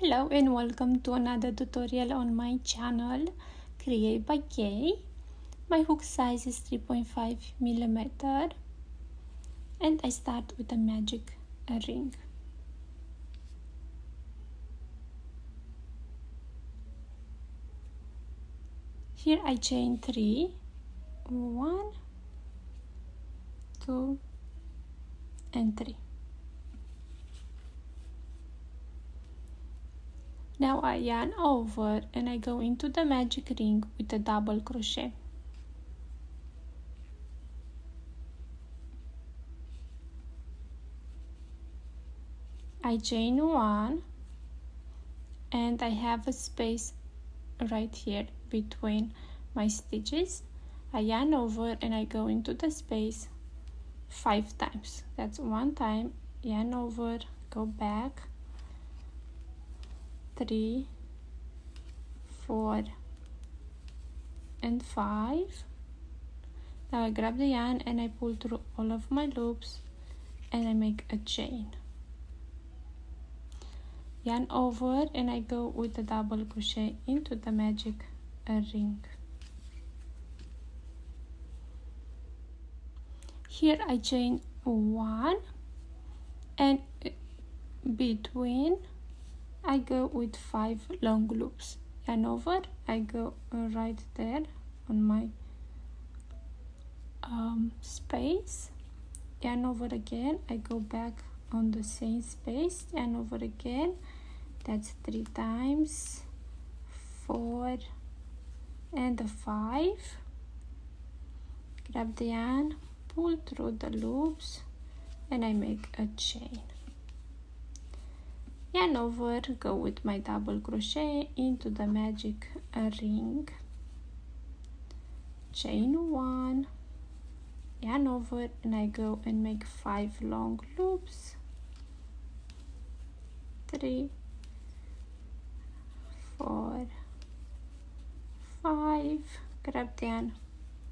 Hello and welcome to another tutorial on my channel Create by Kay. My hook size is 3.5 millimeter and I start with a magic ring. Here I chain 3, 1, 2 and 3. Now I yarn over and I go into the magic ring with a double crochet. I chain 1 and I have a space right here between my stitches. I yarn over and I go into the space 5 times. That's 1 time, yarn over, go back, 3, 4 and 5. Now I grab the yarn and I pull through all of my loops and I make a chain. Yarn over and I go with a double crochet into the magic ring. Here I chain 1 and between I go with 5 long loops. Yarn over, I go right there on my space. Yarn over again, I go back on the same space, yarn over again. That's 3 times, 4 and 5. Grab the yarn, pull through the loops and I make a chain. Yarn over, go with my double crochet into the magic ring, chain 1, yarn over and I go and make 5 long loops, 3, 4, 5, grab the yarn,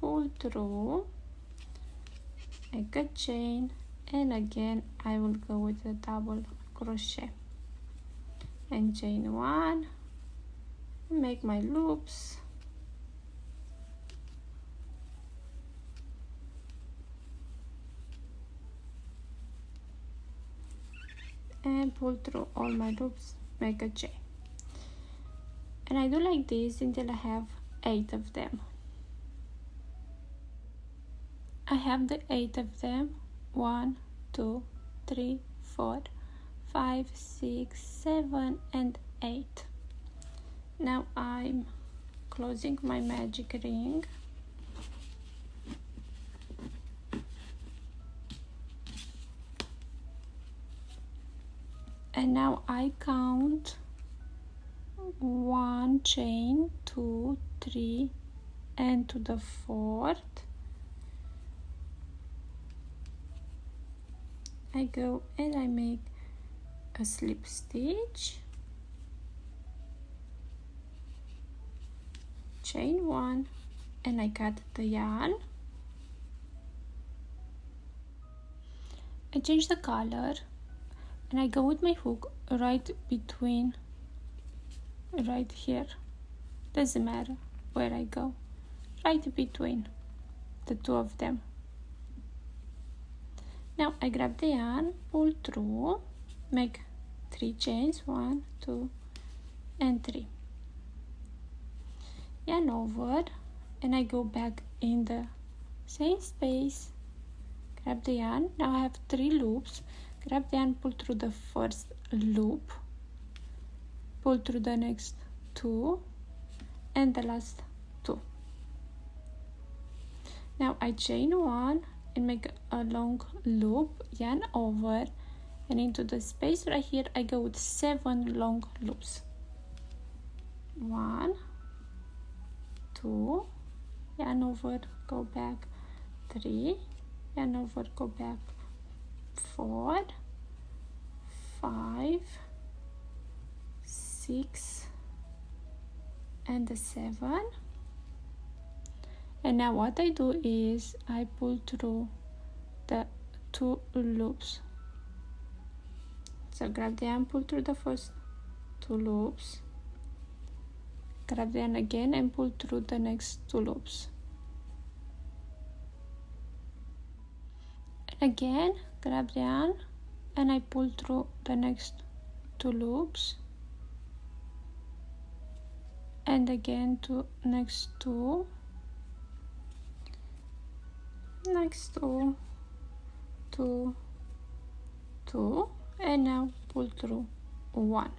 pull through, make a chain, and again I will go with a double crochet and chain 1, make my loops, and pull through all my loops, make a chain. And I do like this until I have 8 of them. I have the 8 of them, 1, 2, 3, 4, 5, 6, 7 and 8. Now I'm closing my magic ring. And now I count 1 chain, 2, 3 and to the 4th I go and I make a slip stitch, chain 1 and I cut the yarn. I change the color and I go with my hook right between, right here, doesn't matter where I go, right between the 2 of them. Now I grab the yarn, pull through, make 3 chains, 1, 2 and 3. Yarn over and I go back in the same space, grab the yarn. Now I have 3 loops, grab the yarn, pull through the first loop, pull through the next 2 and the last 2. Now I chain 1 and make a long loop, yarn over and into the space right here I go with 7 long loops, 1, 2, yarn over, go back, 3, yarn over, go back, 4, 5, 6 and 7. And now what I do is I pull through the 2 loops. So grab the yarn, pull through the first 2 loops, grab the yarn again and pull through the next 2 loops. Again, grab the yarn and I pull through the next 2 loops, and again to next 2, next 2, 2, 2, and now pull through 1.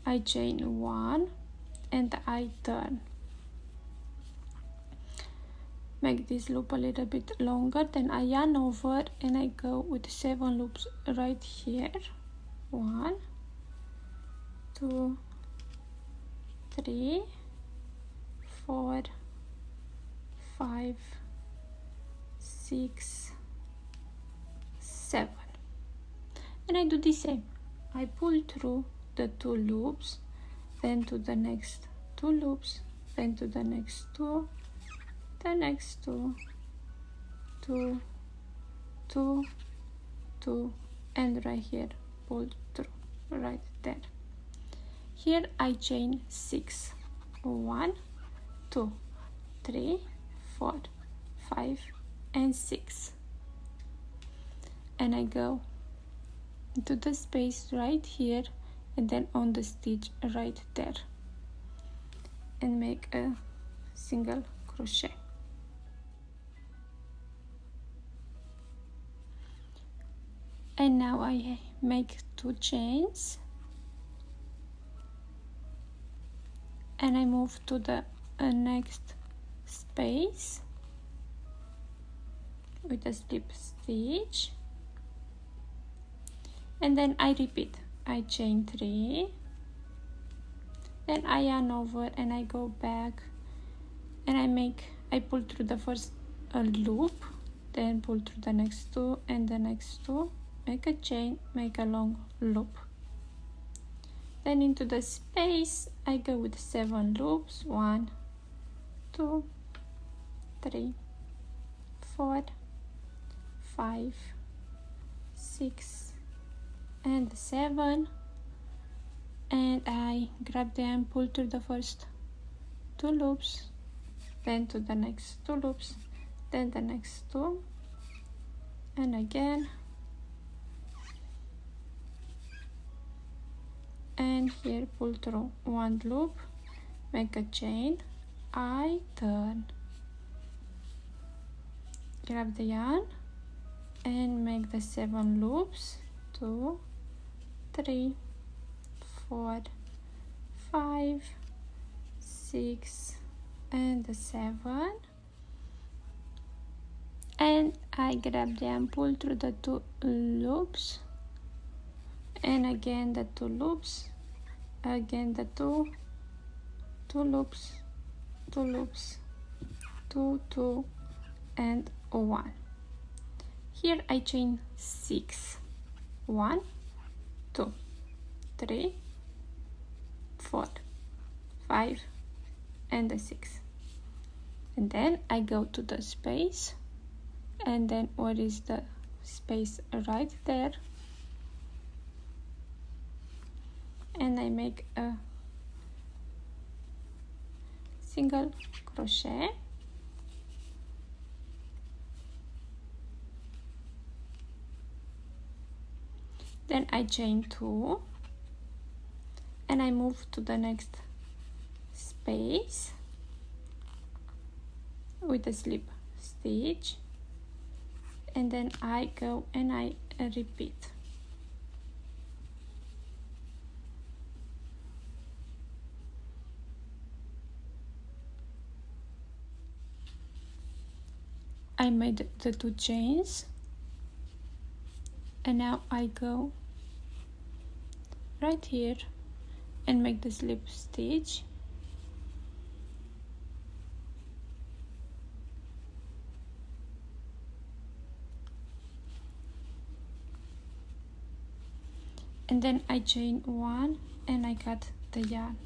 I chain 1 and I turn. Make this loop a little bit longer, then I yarn over and I go with 7 loops right here. 1, 2, 3, 4, 5, 6, 7, and I do the same. I pull through the 2 loops, then to the next 2 loops, then to the next 2, the next 2, 2, 2, 2, and right here pull through right there. Here I chain 6. 1, 2, 3, 4, 5, and 6, and I go into the space right here and then on the stitch right there and make a single crochet. And now I make 2 chains and I move to the next space with a slip stitch, and then I repeat. I chain 3, then I yarn over and I go back and I pull through the first loop, then pull through the next 2 and the next 2, make a chain, make a long loop. Then into the space I go with 7 loops. 1, 2, 3, 4, 5, 6, and 7, and I grab them, pull through the first 2 loops, then to the next 2 loops, then the next 2, and again, and here pull through 1 loop, make a chain, I turn, grab the yarn and make the 7 loops. 2, 3, 4, 5, 6, and 7, and I grab the yarn, pull through the 2 loops, and again the 2 loops, again the 2 loops, 2 loops, 2, 2, and 1. Here I chain 6. 1, 2, 3, 4, 5, and 6, and then I go to the space, and then what is the space right there, and I make a single crochet, then I chain 2 and I move to the next space with a slip stitch, and then I go and I repeat. I made the 2 chains, and now I go right here and make the slip stitch, and then I chain 1 and I cut the yarn.